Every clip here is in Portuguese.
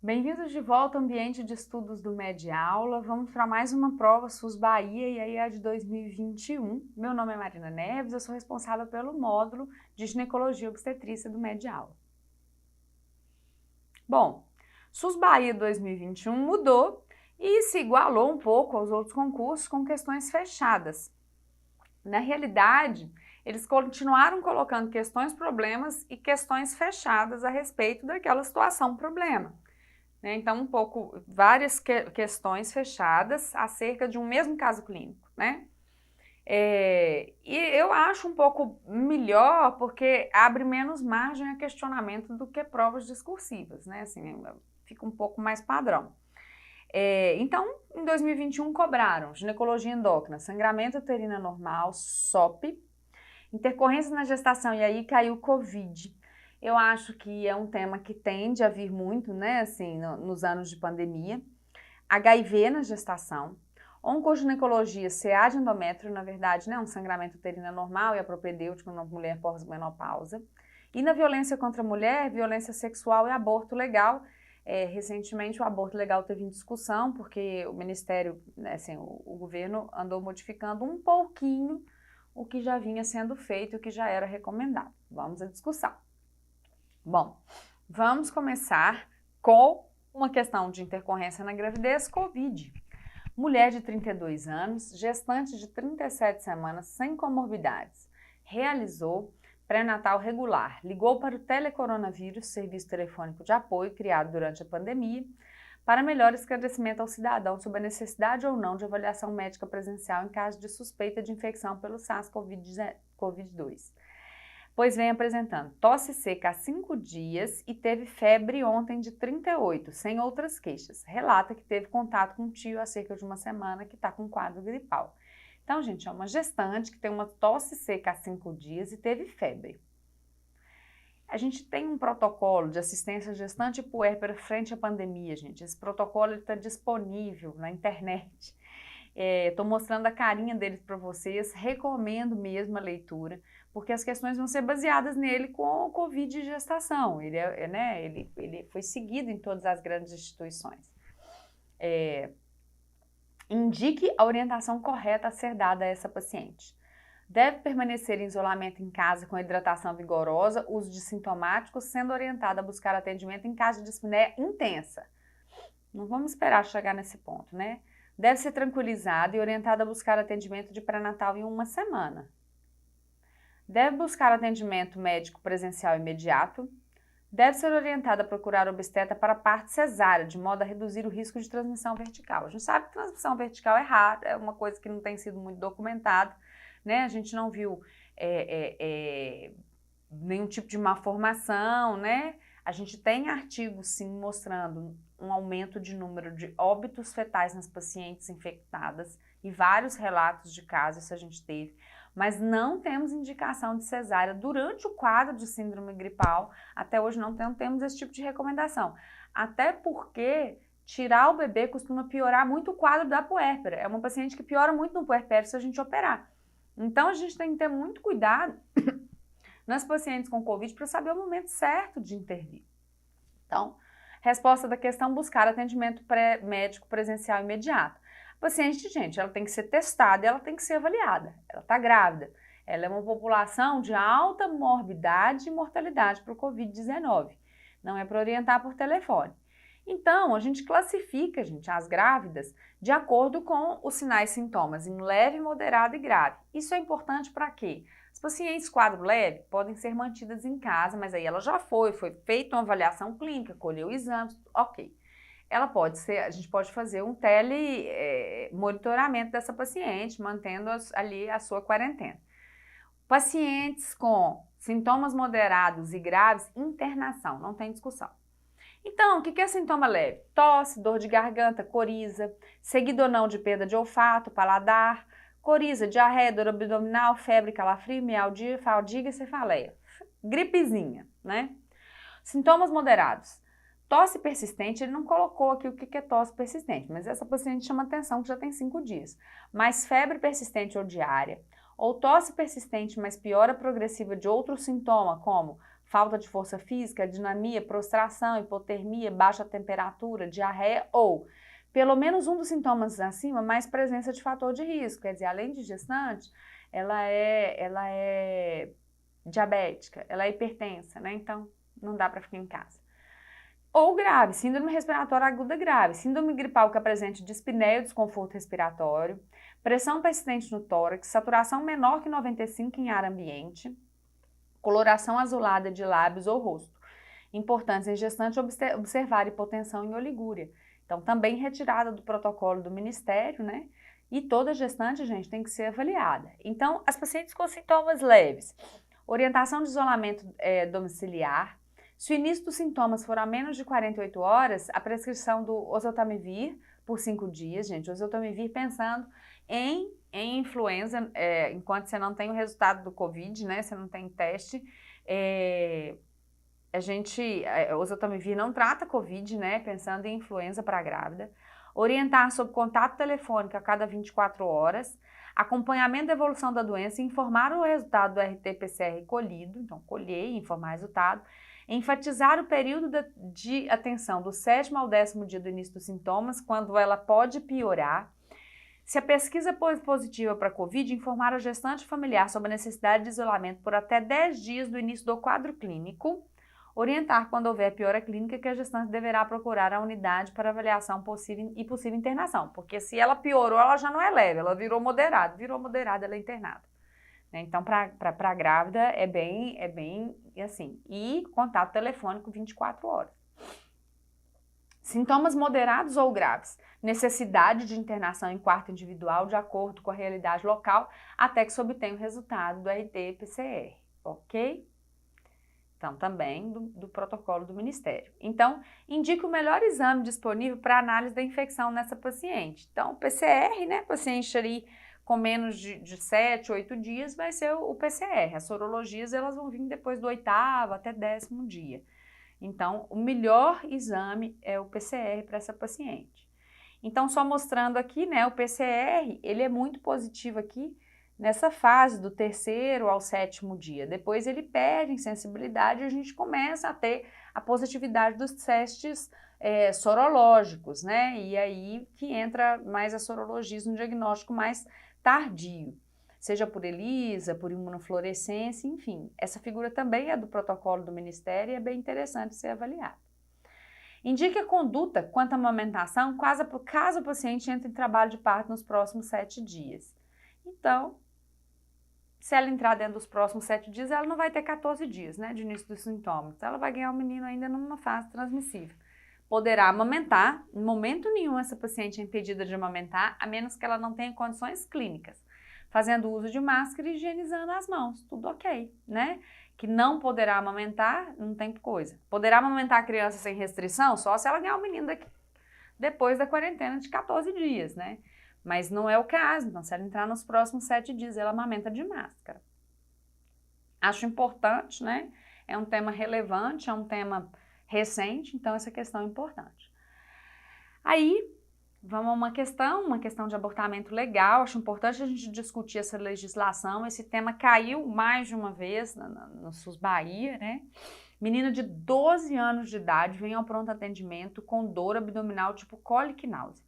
Bem-vindos de volta ao ambiente de estudos do Mediaula. Vamos para mais uma prova SUS Bahia e aí é de 2021. Meu nome é Marina Neves, eu sou responsável pelo módulo de ginecologia e obstetrícia do Mediaula. Bom, SUS Bahia 2021 mudou e se igualou um pouco aos outros concursos com questões fechadas. Na realidade, eles continuaram colocando questões problemas e questões fechadas a respeito daquela situação problema. Então, várias questões fechadas acerca de um mesmo caso clínico, né? E eu acho um pouco melhor porque abre menos margem a questionamento do que provas discursivas, né? Assim, fica um pouco mais padrão. Então, em 2021 cobraram ginecologia endócrina, sangramento uterino anormal, SOP, intercorrência na gestação e aí caiu COVID. Eu acho que é um tema que tende a vir muito, né, assim, nos anos de pandemia. HIV na gestação, oncoginecologia, CA de endométrio, na verdade, né, um sangramento uterino anormal e a propedêutico na mulher pós-menopausa. E na violência contra a mulher, violência sexual e aborto legal. Recentemente o aborto legal teve em discussão, porque o Ministério, né, assim, o governo andou modificando um pouquinho o que já vinha sendo feito, o que já era recomendado. Vamos à discussão. Bom, vamos começar com uma questão de intercorrência na gravidez, COVID. Mulher de 32 anos, gestante de 37 semanas, sem comorbidades, realizou pré-natal regular, ligou para o telecoronavírus, serviço telefônico de apoio criado durante a pandemia, para melhor esclarecimento ao cidadão sobre a necessidade ou não de avaliação médica presencial em caso de suspeita de infecção pelo SARS-CoV-2. Pois vem apresentando tosse seca há 5 dias e teve febre ontem de 38, sem outras queixas. Relata que teve contato com um tio há cerca de uma semana que está com quadro gripal. Então, gente, é uma gestante que tem uma tosse seca há 5 dias e teve febre. A gente tem um protocolo de assistência gestante e puérpera frente à pandemia, gente. Esse protocolo está disponível na internet. Estou mostrando a carinha dele para vocês, recomendo mesmo a leitura, porque as questões vão ser baseadas nele com o COVID de gestação. Ele foi seguido em todas as grandes instituições. Indique a orientação correta a ser dada a essa paciente. Deve permanecer em isolamento em casa com hidratação vigorosa, uso de sintomáticos, sendo orientada a buscar atendimento em caso de dispneia intensa. Não vamos esperar chegar nesse ponto, né? Deve ser tranquilizada e orientada a buscar atendimento de pré-natal em 1 semana. Deve buscar atendimento médico presencial imediato. Deve ser orientada a procurar obstetra para parte cesárea, de modo a reduzir o risco de transmissão vertical. A gente sabe que transmissão vertical é rara, é uma coisa que não tem sido muito documentada, né? A gente não viu nenhum tipo de malformação, né? A gente tem artigos, sim, mostrando um aumento de número de óbitos fetais nas pacientes infectadas e vários relatos de casos isso a gente teve, mas não temos indicação de cesárea durante o quadro de síndrome gripal. Até hoje não temos esse tipo de recomendação, até porque tirar o bebê costuma piorar muito o quadro da puérpera. É uma paciente que piora muito no puerpério se a gente operar. Então a gente tem que ter muito cuidado nas pacientes com COVID para saber o momento certo de intervir. Então, resposta da questão: buscar atendimento médico presencial imediato. A paciente, gente, ela tem que ser testada e ela tem que ser avaliada. Ela está grávida. Ela é uma população de alta morbidade e mortalidade para o COVID-19. Não é para orientar por telefone. Então, a gente classifica, gente, as grávidas de acordo com os sinais e sintomas em leve, moderado e grave. Isso é importante para quê? As pacientes quadro leve podem ser mantidas em casa, mas aí ela já foi feita uma avaliação clínica, colheu exames, ok. Ela pode ser, a gente pode fazer um monitoramento dessa paciente, mantendo ali a sua quarentena. Pacientes com sintomas moderados e graves, internação, não tem discussão. Então, o que é sintoma leve? Tosse, dor de garganta, coriza, seguido ou não de perda de olfato, paladar, coriza, diarreia, dor abdominal, febre, calafrio, mialgia, fadiga e cefaleia. Gripezinha, né? Sintomas moderados. Tosse persistente, ele não colocou aqui o que é tosse persistente, mas essa paciente chama atenção que já tem 5 dias. Mas febre persistente ou diária, ou tosse persistente, mas piora progressiva de outro sintoma, como falta de força física, dinamia, prostração, hipotermia, baixa temperatura, diarreia ou pelo menos um dos sintomas acima, mais presença de fator de risco. Quer dizer, além de gestante, ela é diabética, ela é hipertensa, né? Então, não dá para ficar em casa. Ou grave, síndrome respiratória aguda grave, síndrome gripal que apresente dispneia, desconforto respiratório, pressão persistente no tórax, saturação menor que 95 em ar ambiente, coloração azulada de lábios ou rosto. Importantes em gestante observar hipotensão e oligúria. Então, também retirada do protocolo do Ministério, né? E toda gestante, gente, tem que ser avaliada. Então, as pacientes com sintomas leves, orientação de isolamento domiciliar. Se o início dos sintomas for a menos de 48 horas, a prescrição do oseltamivir por 5 dias, gente. Oseltamivir pensando em influenza, enquanto você não tem o resultado do Covid, né? Você não tem teste. O oseltamivir não trata Covid, né? Pensando em influenza para grávida. Orientar sobre contato telefônico a cada 24 horas. Acompanhamento da evolução da doença e informar o resultado do RT-PCR colhido. Então, colher e informar o resultado. Enfatizar o período de atenção do 7º ao 10º dia do início dos sintomas, quando ela pode piorar. Se a pesquisa for positiva para a COVID, informar a gestante familiar sobre a necessidade de isolamento por até 10 dias do início do quadro clínico. Orientar quando houver piora clínica que a gestante deverá procurar a unidade para avaliação possível e possível internação, porque se ela piorou, ela já não é leve, ela virou moderada, ela é internada. Então, para grávida é bem assim. E contato telefônico 24 horas. Sintomas moderados ou graves. Necessidade de internação em quarto individual de acordo com a realidade local até que se obtenha o resultado do RT-PCR, ok? Então, também do protocolo do Ministério. Então, indique o melhor exame disponível para análise da infecção nessa paciente. Então, o PCR, né, paciente ali com menos de 7, 8 dias, vai ser o PCR. As sorologias, elas vão vir depois do 8º até 10º dia. Então, o melhor exame é o PCR para essa paciente. Então, só mostrando aqui, né, o PCR, ele é muito positivo aqui nessa fase do 3º ao 7º dia. Depois ele perde em sensibilidade e a gente começa a ter a positividade dos testes sorológicos, né? E aí que entra mais a sorologia no diagnóstico mais tardio, seja por ELISA, por imunofluorescência, enfim. Essa figura também é do protocolo do Ministério e é bem interessante ser avaliada. Indique a conduta quanto à amamentação caso o paciente entre em trabalho de parto nos próximos 7 dias. Então, se ela entrar dentro dos próximos 7 dias, ela não vai ter 14 dias, né, de início dos sintomas. Então, ela vai ganhar o menino ainda numa fase transmissível. Poderá amamentar, em momento nenhum essa paciente é impedida de amamentar, a menos que ela não tenha condições clínicas, fazendo uso de máscara e higienizando as mãos, tudo ok, né? Que não poderá amamentar, não tem coisa. Poderá amamentar a criança sem restrição, só se ela ganhar o menino depois da quarentena de 14 dias, né? Mas não é o caso, então se ela entrar nos próximos 7 dias, ela amamenta de máscara. Acho importante, né? É um tema relevante, é um tema recente, então essa questão é importante. Aí, vamos a uma questão de abortamento legal. Acho importante a gente discutir essa legislação. Esse tema caiu mais de uma vez no SUS Bahia, né? Menina de 12 anos de idade vem ao pronto atendimento com dor abdominal tipo cólica e náusea.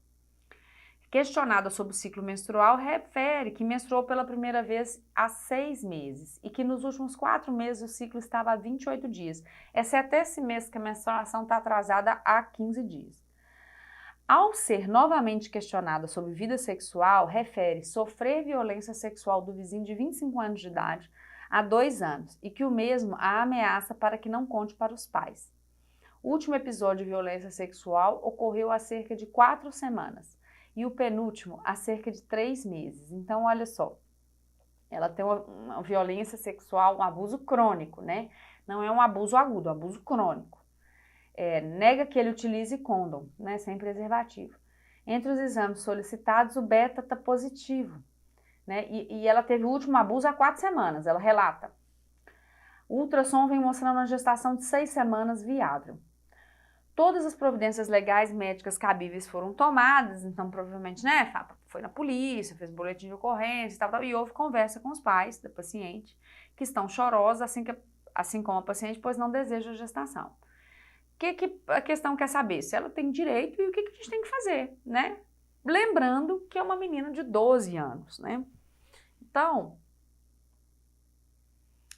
Questionada sobre o ciclo menstrual, refere que menstruou pela primeira vez há 6 meses e que nos últimos 4 meses o ciclo estava há 28 dias, exceto esse mês que a menstruação está atrasada há 15 dias. Ao ser novamente questionada sobre vida sexual, refere sofrer violência sexual do vizinho de 25 anos de idade há 2 anos e que o mesmo a ameaça para que não conte para os pais. O último episódio de violência sexual ocorreu há cerca de 4 semanas. E o penúltimo há cerca de 3 meses. Então, olha só, ela tem uma violência sexual, um abuso crônico, né? Não é um abuso agudo, é um abuso crônico. Nega que ele utilize condom, né? Sem preservativo. Entre os exames solicitados, o beta está positivo, né? E ela teve o último abuso há 4 semanas, ela relata. O ultrassom vem mostrando uma gestação de 6 semanas viável. Todas as providências legais médicas cabíveis foram tomadas, então provavelmente, né, foi na polícia, fez boletim de ocorrência e tal, e houve conversa com os pais da paciente, que estão chorosos assim como a paciente, pois não deseja a gestação. O que a questão quer saber? Se ela tem direito e o que a gente tem que fazer, né? Lembrando que é uma menina de 12 anos, né? Então,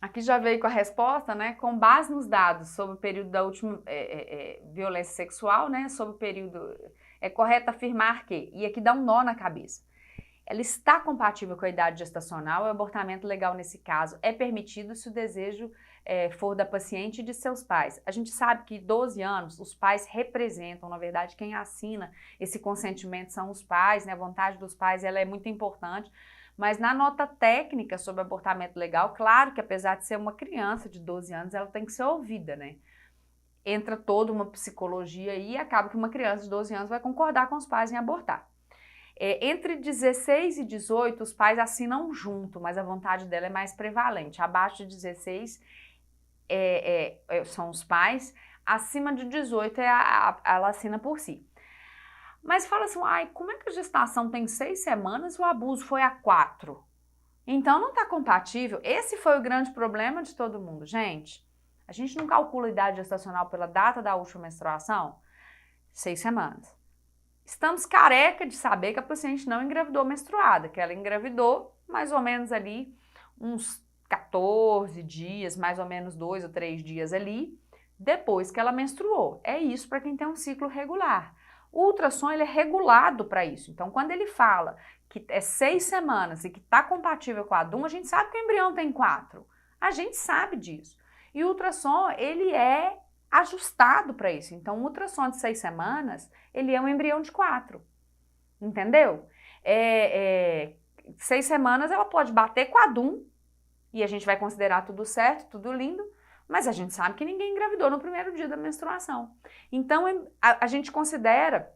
aqui já veio com a resposta, né? Com base nos dados sobre o período da última violência sexual, né? Sobre o período, é correto afirmar que, e aqui dá um nó na cabeça, ela está compatível com a idade gestacional, o abortamento legal nesse caso é permitido se o desejo for da paciente e de seus pais. A gente sabe que 12 anos, os pais representam, na verdade, quem assina esse consentimento são os pais, né? A vontade dos pais ela é muito importante, mas na nota técnica sobre abortamento legal, claro que apesar de ser uma criança de 12 anos, ela tem que ser ouvida, né? Entra toda uma psicologia aí e acaba que uma criança de 12 anos vai concordar com os pais em abortar. Entre 16 e 18, os pais assinam junto, mas a vontade dela é mais prevalente. Abaixo de 16 são os pais, acima de 18 ela assina por si. Mas fala assim, ai, como é que a gestação tem 6 semanas e o abuso foi a 4? Então não está compatível. Esse foi o grande problema de todo mundo. Gente, a gente não calcula a idade gestacional pela data da última menstruação? 6 semanas. Estamos careca de saber que a paciente não engravidou menstruada, que ela engravidou mais ou menos ali uns 14 dias, mais ou menos 2 ou 3 dias ali, depois que ela menstruou. É isso para quem tem um ciclo regular. O ultrassom ele é regulado para isso. Então, quando ele fala que é 6 semanas e que está compatível com a DUM, a gente sabe que o embrião tem 4. A gente sabe disso. E o ultrassom, ele é ajustado para isso. Então, o ultrassom de 6 semanas, ele é um embrião de 4. Entendeu? 6 semanas ela pode bater com a DUM e a gente vai considerar tudo certo, tudo lindo, mas a gente sabe que ninguém engravidou no primeiro dia da menstruação. Então, a gente considera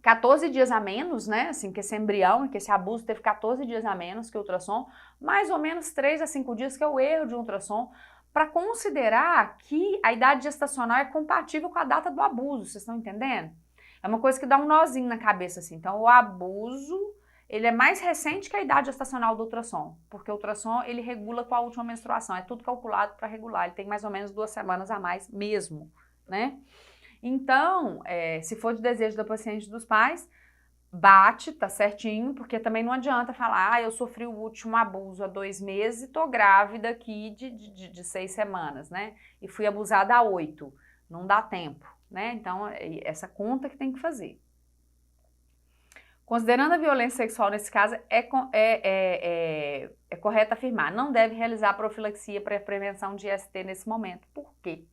14 dias a menos, né? Assim, que esse embrião, que esse abuso teve 14 dias a menos que o ultrassom, mais ou menos 3 a 5 dias, que é o erro de um ultrassom, para considerar que a idade gestacional é compatível com a data do abuso, vocês estão entendendo? É uma coisa que dá um nozinho na cabeça, assim. Então, o abuso, ele é mais recente que a idade gestacional do ultrassom, porque o ultrassom, ele regula com a última menstruação, é tudo calculado para regular, ele tem mais ou menos 2 semanas a mais mesmo, né? Então, se for de desejo da paciente e dos pais, bate, tá certinho, porque também não adianta falar, eu sofri o último abuso há 2 meses e tô grávida aqui de 6 semanas, né? E fui abusada há 8. Não dá tempo, né? Então, essa conta que tem que fazer. Considerando a violência sexual nesse caso, é correto afirmar, não deve realizar profilaxia para prevenção de IST nesse momento. Por quê?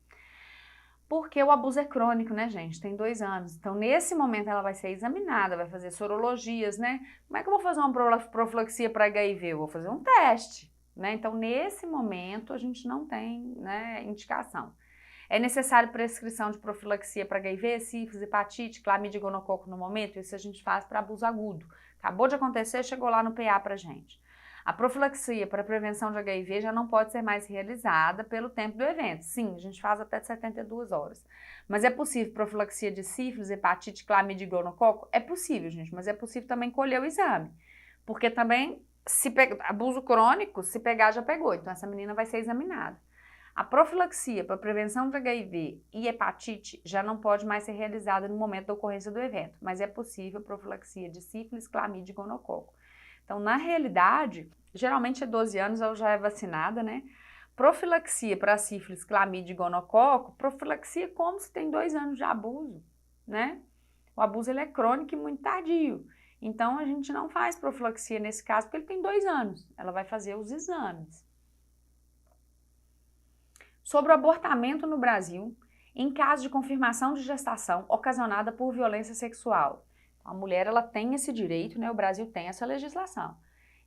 Porque o abuso é crônico, né, gente? Tem 2 anos. Então, nesse momento, ela vai ser examinada, vai fazer sorologias, né? Como é que eu vou fazer uma profilaxia para HIV? Eu vou fazer um teste, né? Então, nesse momento, a gente não tem, né, indicação. É necessário prescrição de profilaxia para HIV, sífilis, hepatite, clamídia e gonococo no momento? Isso a gente faz para abuso agudo. Acabou de acontecer, chegou lá no PA pra gente. A profilaxia para prevenção de HIV já não pode ser mais realizada pelo tempo do evento. Sim, a gente faz até 72 horas. Mas é possível profilaxia de sífilis, hepatite, clamídia e gonococo? É possível, gente, mas é possível também colher o exame. Porque também, abuso crônico, se pegar, já pegou. Então, essa menina vai ser examinada. A profilaxia para prevenção de HIV e hepatite já não pode mais ser realizada no momento da ocorrência do evento, mas é possível profilaxia de sífilis, clamídia e gonococo. Então, na realidade, geralmente é 12 anos, ela já é vacinada, né? Profilaxia para sífilis, clamídia e gonococo, profilaxia como se tem 2 anos de abuso, né? O abuso ele é crônico e muito tardio. Então, a gente não faz profilaxia nesse caso, porque ele tem 2 anos. Ela vai fazer os exames. Sobre o abortamento no Brasil, em caso de confirmação de gestação ocasionada por violência sexual. A mulher, ela tem esse direito, né? O Brasil tem essa legislação.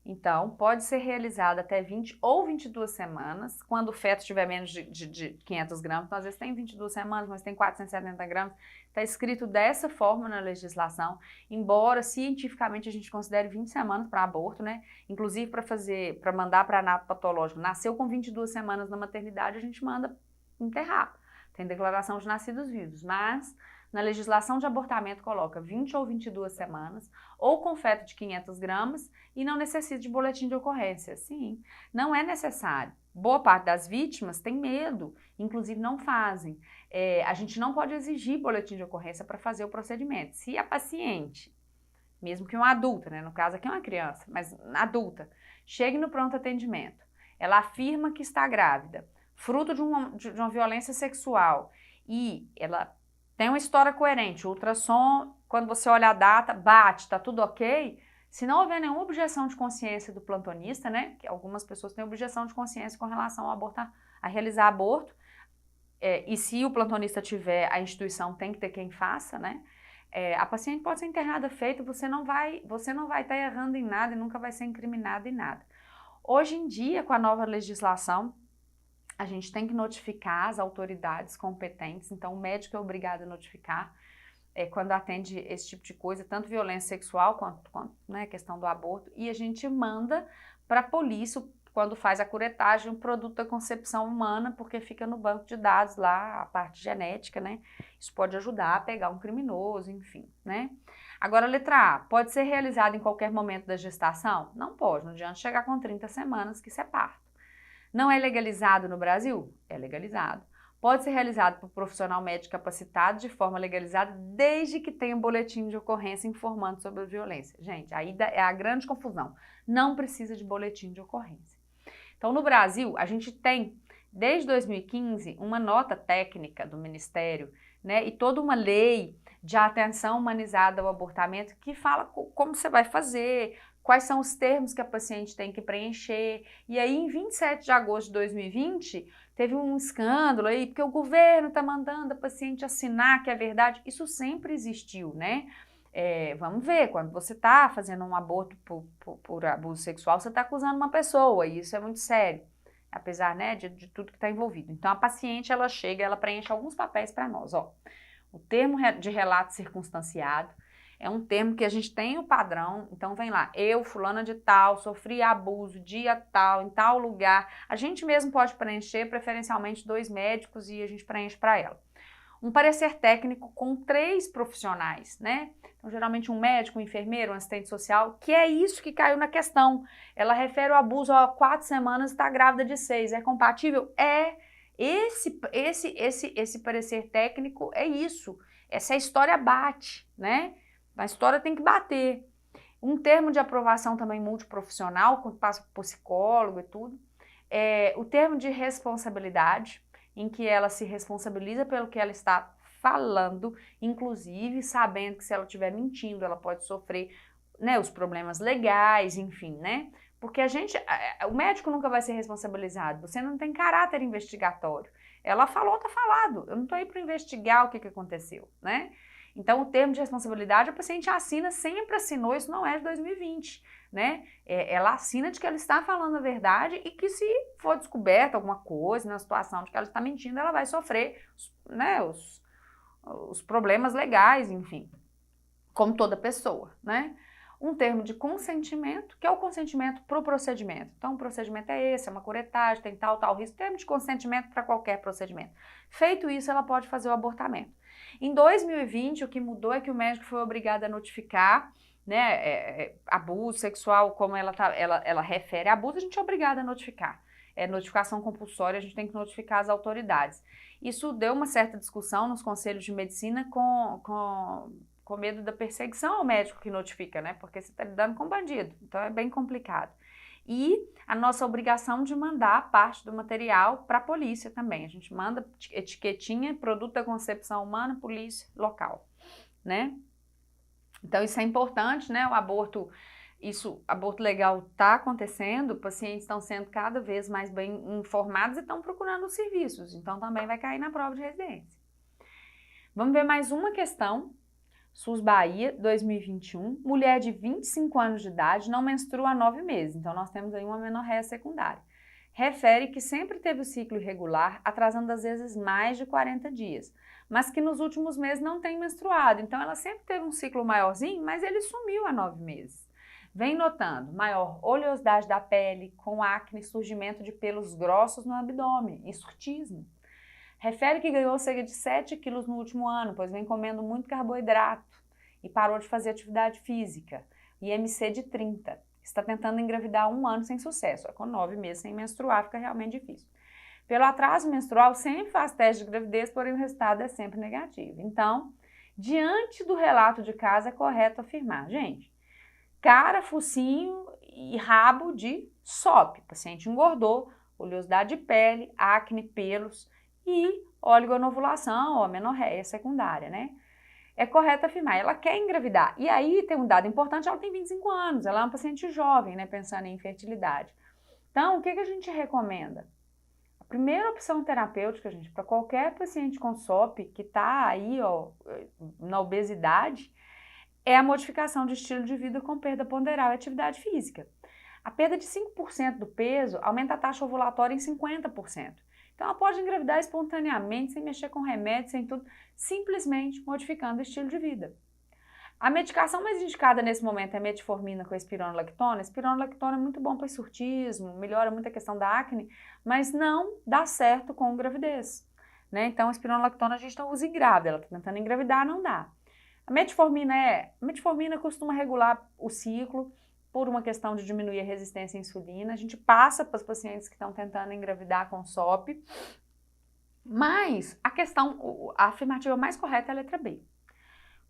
Então, pode ser realizada até 20 ou 22 semanas, quando o feto tiver menos de 500 gramas. Então, às vezes tem 22 semanas, mas tem 470 gramas. Está escrito dessa forma na legislação, embora cientificamente a gente considere 20 semanas para aborto, né? Inclusive para mandar para anato patológico. Nasceu com 22 semanas na maternidade, a gente manda enterrar. Tem declaração de nascidos vivos, mas na legislação de abortamento coloca 20 ou 22 semanas, ou com feto de 500 gramas, e não necessita de boletim de ocorrência. Sim, não é necessário. boa parte das vítimas tem medo, inclusive não fazem. A gente não pode exigir boletim de ocorrência para fazer o procedimento. Se a paciente, mesmo que uma adulta, né, no caso aqui é uma criança, mas adulta, chegue no pronto atendimento, ela afirma que está grávida, fruto de uma violência sexual, e ela tem uma história coerente, o ultrassom, quando você olha a data, bate, tá tudo ok. Se não houver nenhuma objeção de consciência do plantonista, né, que algumas pessoas têm objeção de consciência com relação ao aborto, a realizar aborto, e se o plantonista tiver, a instituição tem que ter quem faça, né, a paciente pode ser internada feita, você não vai estar errando em nada e nunca vai ser incriminada em nada. Hoje em dia, com a nova legislação, a gente tem que notificar as autoridades competentes, então o médico é obrigado a notificar quando atende esse tipo de coisa, tanto violência sexual quanto né, questão do aborto, e a gente manda para a polícia, quando faz a curetagem, um produto da concepção humana, porque fica no banco de dados lá, a parte genética, né? Isso pode ajudar a pegar um criminoso, enfim, né? Agora, letra A, pode ser realizado em qualquer momento da gestação? Não pode, não adianta chegar com 30 semanas que isso é parto. Não é legalizado no Brasil? É legalizado. Pode ser realizado por profissional médico capacitado de forma legalizada, desde que tenha um boletim de ocorrência informando sobre a violência. Gente, aí é a grande confusão. Não precisa de boletim de ocorrência. Então, no Brasil, a gente tem, desde 2015, uma nota técnica do Ministério, né, e toda uma lei de atenção humanizada ao abortamento que fala como você vai fazer, quais são os termos que a paciente tem que preencher. E aí, em 27 de agosto de 2020, teve um escândalo aí, porque o governo está mandando a paciente assinar que é verdade. Isso sempre existiu, né? Vamos ver, quando você está fazendo um aborto por abuso sexual, você está acusando uma pessoa, e isso é muito sério, apesar, né, de tudo que está envolvido. Então, a paciente, ela chega, ela preenche alguns papéis para nós, ó. O termo de relato circunstanciado é um termo que a gente tem o padrão, então vem lá, eu, fulana de tal, sofri abuso, dia tal, em tal lugar. A gente mesmo pode preencher, preferencialmente 2 médicos, e a gente preenche para ela. Um parecer técnico com 3 profissionais, né? Então, geralmente um médico, um enfermeiro, um assistente social, que é isso que caiu na questão. Ela refere o abuso há 4 semanas e está grávida de 6. É compatível? É. Esse parecer técnico é isso. Essa história bate, né? A história tem que bater. Um termo de aprovação também multiprofissional, quando passa por psicólogo e tudo. O termo de responsabilidade, em que ela se responsabiliza pelo que ela está falando, inclusive sabendo que se ela estiver mentindo, ela pode sofrer, né, os problemas legais, enfim, né? Porque o médico nunca vai ser responsabilizado, você não tem caráter investigatório. Ela falou, tá falado, eu não tô aí para investigar o que aconteceu, né? Então, o termo de responsabilidade, a paciente assina, sempre assinou, isso não é de 2020, né? Ela assina de que ela está falando a verdade e que se for descoberta alguma coisa na situação de que ela está mentindo, ela vai sofrer, né, os problemas legais, enfim, como toda pessoa, né? Um termo de consentimento, que é o consentimento para o procedimento. Então, o procedimento é esse, é uma curetagem, tem tal risco, termo de consentimento para qualquer procedimento. Feito isso, ela pode fazer o abortamento. Em 2020, o que mudou é que o médico foi obrigado a notificar, né, abuso sexual, como ela refere a abuso, a gente é obrigado a notificar. É notificação compulsória, a gente tem que notificar as autoridades. Isso deu uma certa discussão nos conselhos de medicina com medo da perseguição ao médico que notifica, né? Porque você está lidando com bandido, então é bem complicado. E a nossa obrigação de mandar parte do material para a polícia também. A gente manda etiquetinha, produto da concepção humana, polícia local, né? Então isso é importante, né? O aborto legal está acontecendo, pacientes estão sendo cada vez mais bem informados e estão procurando os serviços, então também vai cair na prova de residência. Vamos ver mais uma questão. SUS Bahia, 2021, mulher de 25 anos de idade não menstrua há 9 meses, então nós temos aí uma menorreia secundária. Refere que sempre teve o ciclo irregular, atrasando às vezes mais de 40 dias, mas que nos últimos meses não tem menstruado, então ela sempre teve um ciclo maiorzinho, mas ele sumiu há 9 meses. Vem notando maior oleosidade da pele, com acne, surgimento de pelos grossos no abdômen e hirsutismo. Refere que ganhou cerca de 7 quilos no último ano, pois vem comendo muito carboidrato e parou de fazer atividade física. IMC de 30. está tentando engravidar há 1 ano sem sucesso. Com 9 meses sem menstruar fica realmente difícil. Pelo atraso menstrual, sempre faz teste de gravidez, porém o resultado é sempre negativo. Então, diante do relato de caso, é correto afirmar, gente, cara, focinho e rabo de SOP. O paciente engordou, oleosidade de pele, acne, pelos e oligonovulação ou amenorreia secundária, né? É correto afirmar, ela quer engravidar. E aí tem um dado importante, ela tem 25 anos, ela é uma paciente jovem, né, pensando em infertilidade. Então, o que a gente recomenda? A primeira opção terapêutica, gente, para qualquer paciente com SOP que está aí, ó, na obesidade, é a modificação de estilo de vida com perda ponderal e atividade física. A perda de 5% do peso aumenta a taxa ovulatória em 50%. Então ela pode engravidar espontaneamente, sem mexer com remédio, sem tudo, simplesmente modificando o estilo de vida. A medicação mais indicada nesse momento é a metformina com a espironolactona. A espironolactona é muito bom para hirsutismo, melhora muito a questão da acne, mas não dá certo com gravidez, né? Então a espironolactona a gente não usa em grávida, ela está tentando engravidar, não dá. A metformina costuma regular o ciclo por uma questão de diminuir a resistência à insulina. A gente passa para os pacientes que estão tentando engravidar com SOP, mas a afirmativa mais correta é a letra B.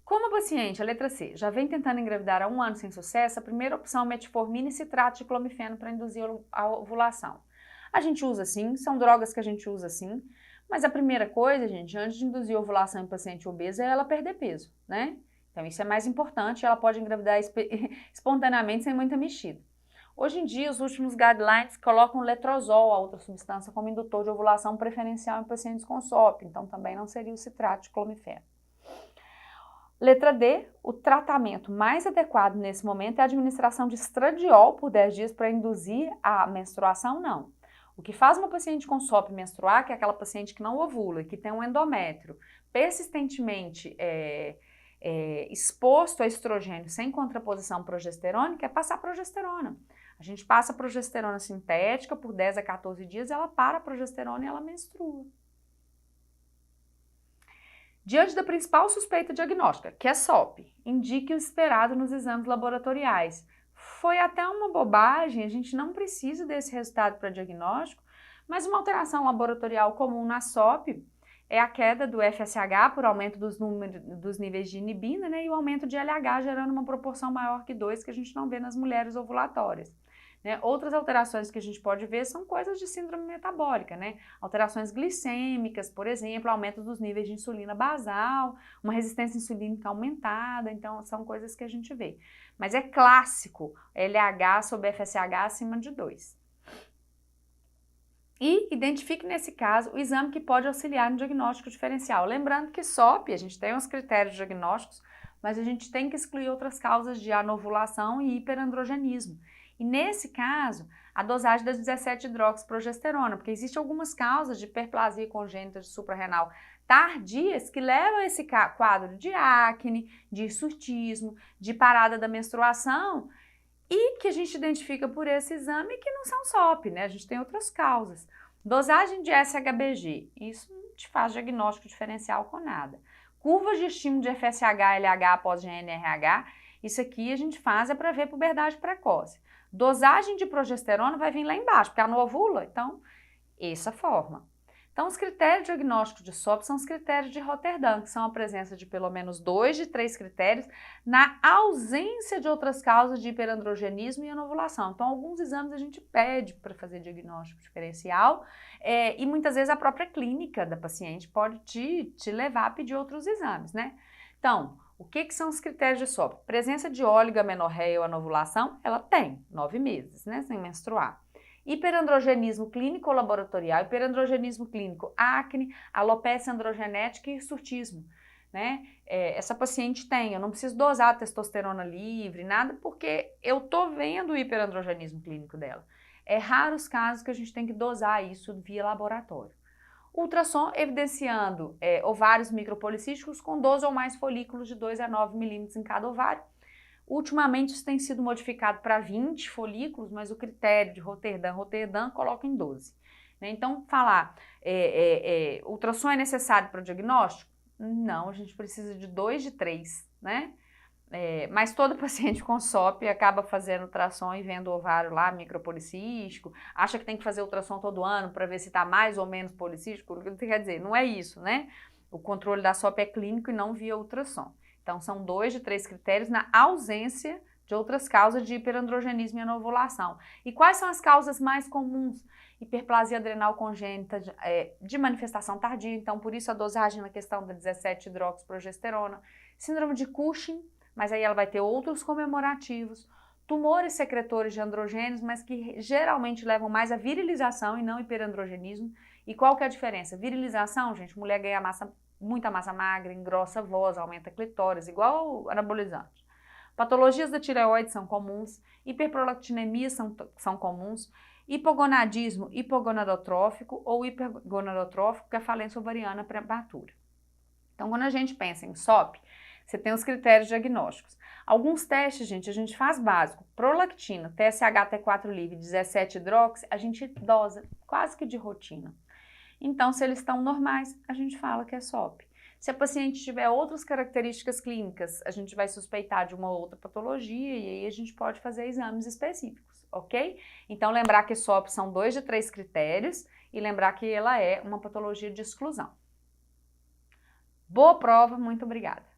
Como a paciente, a letra C, já vem tentando engravidar há 1 ano sem sucesso, a primeira opção é metformina e citrato de clomifeno para induzir a ovulação. A gente usa sim, são drogas que a gente usa sim, mas a primeira coisa, gente, antes de induzir a ovulação em paciente obeso, é ela perder peso, né? Então isso é mais importante, ela pode engravidar espontaneamente sem muita mexida. Hoje em dia, os últimos guidelines colocam letrozol, a outra substância, como indutor de ovulação preferencial em pacientes com SOP, então também não seria o citrato de clomifeno. Letra D, o tratamento mais adequado nesse momento é a administração de estradiol por 10 dias para induzir a menstruação, não. O que faz uma paciente com SOP menstruar, que é aquela paciente que não ovula, que tem um endométrio persistentemente exposto a estrogênio sem contraposição progesterônica, é passar progesterona. A gente passa progesterona sintética por 10 a 14 dias, ela para a progesterona e ela menstrua. Diante da principal suspeita diagnóstica, que é SOP, indique o esperado nos exames laboratoriais. Foi até uma bobagem, a gente não precisa desse resultado para diagnóstico, mas uma alteração laboratorial comum na SOP é a queda do FSH por aumento dos níveis de inibina, né, e o aumento de LH gerando uma proporção maior que 2 que a gente não vê nas mulheres ovulatórias. Né? Outras alterações que a gente pode ver são coisas de síndrome metabólica, né? Alterações glicêmicas, por exemplo, aumento dos níveis de insulina basal, uma resistência insulínica aumentada, então são coisas que a gente vê. Mas é clássico LH sobre FSH acima de 2. E identifique nesse caso o exame que pode auxiliar no diagnóstico diferencial. Lembrando que SOP, a gente tem uns critérios diagnósticos, mas a gente tem que excluir outras causas de anovulação e hiperandrogenismo. E nesse caso, a dosagem das 17-hidroxiprogesterona, porque existem algumas causas de hiperplasia congênita de suprarrenal tardias que levam a esse quadro de acne, de hirsutismo, de parada da menstruação e que a gente identifica por esse exame que não são SOP, né? A gente tem outras causas. Dosagem de SHBG, isso não te faz diagnóstico diferencial com nada. Curvas de estímulo de FSH, LH após GnRH, isso aqui a gente faz é para ver puberdade precoce. Dosagem de progesterona vai vir lá embaixo, porque ela não ovula, então, essa forma. Então, os critérios diagnósticos de SOP são os critérios de Rotterdam, que são a presença de pelo menos 2 de 3 critérios na ausência de outras causas de hiperandrogenismo e anovulação. Então, alguns exames a gente pede para fazer diagnóstico diferencial e muitas vezes a própria clínica da paciente pode te levar a pedir outros exames, né? Então, o que são os critérios de SOP? Presença de amenorreia ou anovulação, ela tem 9 meses, né, sem menstruar. Hiperandrogenismo clínico ou laboratorial, hiperandrogenismo clínico, acne, alopecia androgenética e hirsutismo, né? Essa paciente tem, eu não preciso dosar a testosterona livre, nada, porque eu tô vendo o hiperandrogenismo clínico dela. É raros casos que a gente tem que dosar isso via laboratório. Ultrassom evidenciando ovários micropolicísticos com 12 ou mais folículos de 2 a 9 milímetros em cada ovário. Ultimamente isso tem sido modificado para 20 folículos, mas o critério de Rotterdam coloca em 12. Né? Então, falar ultrassom é necessário para o diagnóstico? Não, a gente precisa de 2 de 3, né? Mas todo paciente com SOP acaba fazendo ultrassom e vendo o ovário lá micropolicístico, acha que tem que fazer ultrassom todo ano para ver se está mais ou menos policístico, quer dizer, não é isso, né? O controle da SOP é clínico e não via ultrassom. Então são 2 de 3 critérios na ausência de outras causas de hiperandrogenismo e anovulação. E quais são as causas mais comuns? Hiperplasia adrenal congênita de manifestação tardia, então por isso a dosagem na questão da 17-hidroxiprogesterona, síndrome de Cushing, mas aí ela vai ter outros comemorativos, tumores secretores de androgênios, mas que geralmente levam mais à virilização e não hiperandrogenismo. E qual que é a diferença? Virilização, gente, mulher ganha muita massa magra, engrossa a voz, aumenta a clitóris, igual anabolizante. Patologias da tireoide são comuns, hiperprolactinemia são comuns, hipogonadismo hipogonadotrófico ou hipergonadotrófico, que é a falência ovariana prematura. Então, quando a gente pensa em SOP, você tem os critérios diagnósticos. Alguns testes, gente, a gente faz básico. Prolactina, TSH, T4 livre, 17-hidroxi, a gente dosa quase que de rotina. Então, se eles estão normais, a gente fala que é SOP. Se a paciente tiver outras características clínicas, a gente vai suspeitar de uma outra patologia e aí a gente pode fazer exames específicos, ok? Então, lembrar que SOP são 2 de 3 critérios e lembrar que ela é uma patologia de exclusão. Boa prova, muito obrigada!